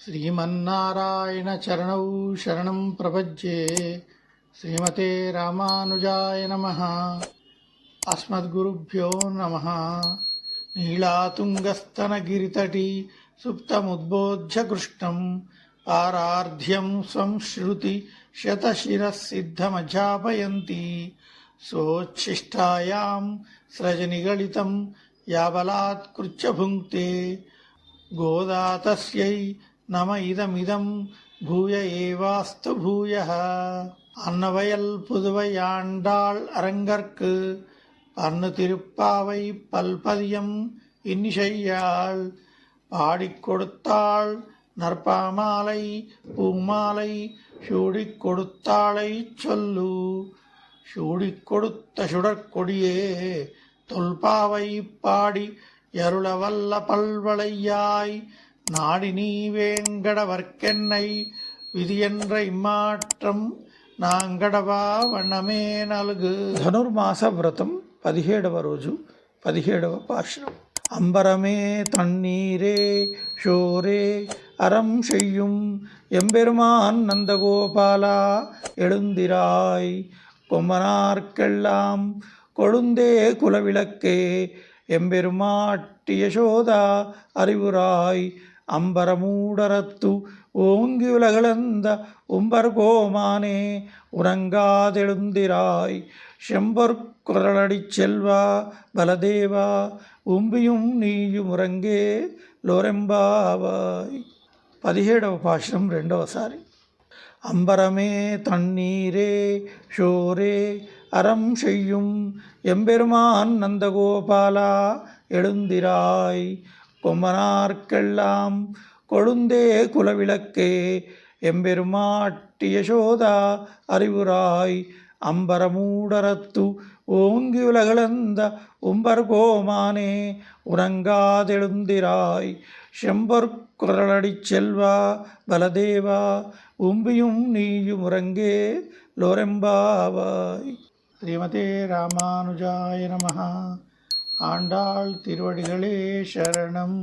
श्रीमन्नारायण चरणौ शरणं प्रपद्ये। श्रीमते रामानुजाय नमः। अस्मद्गुरुभ्यो नमः। नीलातुङ्गस्तनगिरितटी सुप्तमुद्बोध्य कृष्णं पारार्ध्यं स्वं श्रुति शतशिरः सिद्धमध्यापयन्ती सोच्छिष्टायां स्रजनिगलितं याबलात्कृत्य भुङ्क्ते गोदा तस्यै नम इदमिदं भूय एवास्तु भूयः। அன்னவயல் புதுவை ஆண்டாள் அரங்கற்கு பன்னு திருப்பாவை பல்பதியம் இன்னிசையாள் பாடிக் கொடுத்தாள் நற்பாமாலை பூமாலை சூடிக் கொடுத்தாளை சொல்லு. சூடிக் கொடுத்த சுடற்கொடியே தொல்பாவை பாடி யருளவல்ல பல்வளையாய் நாடி நீ வேங்கடவர்க்கென்னை விதியென்ற இம்மாற்றம் నాంగడవా వన్నమే నలుగు. ధనుర్మాస వ్రతం 17వ రోజు 17వ పాశురం. அம்பரமே தண்ணீரே ஷோரே அறம் செய்யும் எம்பெருமான் நந்தகோபாலா எழுந்திராய். கொம்பனார்க்கெல்லாம் கொழுந்தே குலவிளக்கே எம்பெருமாட்டி யசோதா அறிவுராய். அம்பரமூடரத்து ஓங்கி உலகளந்த உம்பர்கோமானே உறங்காதெழுந்திராய். செம்பொற்குரலடிச் செல்வா பலதேவா உம்பியும் நீயும் உறங்கே லோரெம்பாவாய். 17వ పాశురం 2వసారి. அம்பரமே தண்ணீரே ஷோரே அறம் செய்யும் எம்பெருமான் நந்தகோபாலா எழுந்திராய். கொம்பனார்க்கெல்லாம் கொழுந்தே குலவிளக்கே எம்பெருமாட்டி யசோதா அறிவுராய். அம்பரமூடரத்து ஓங்கி உலகளந்த உம்பர்கோமானே உறங்காதெழுந்திராய். செம்பொற்குரலடிச் செல்வா பலதேவா உம்பியும் நீயும் உறங்கே லோரெம்பாவாய். ஸ்ரீமதே ராமானுஜாய நமः. ஆண்டாள் திருவடிகளே சரணம்.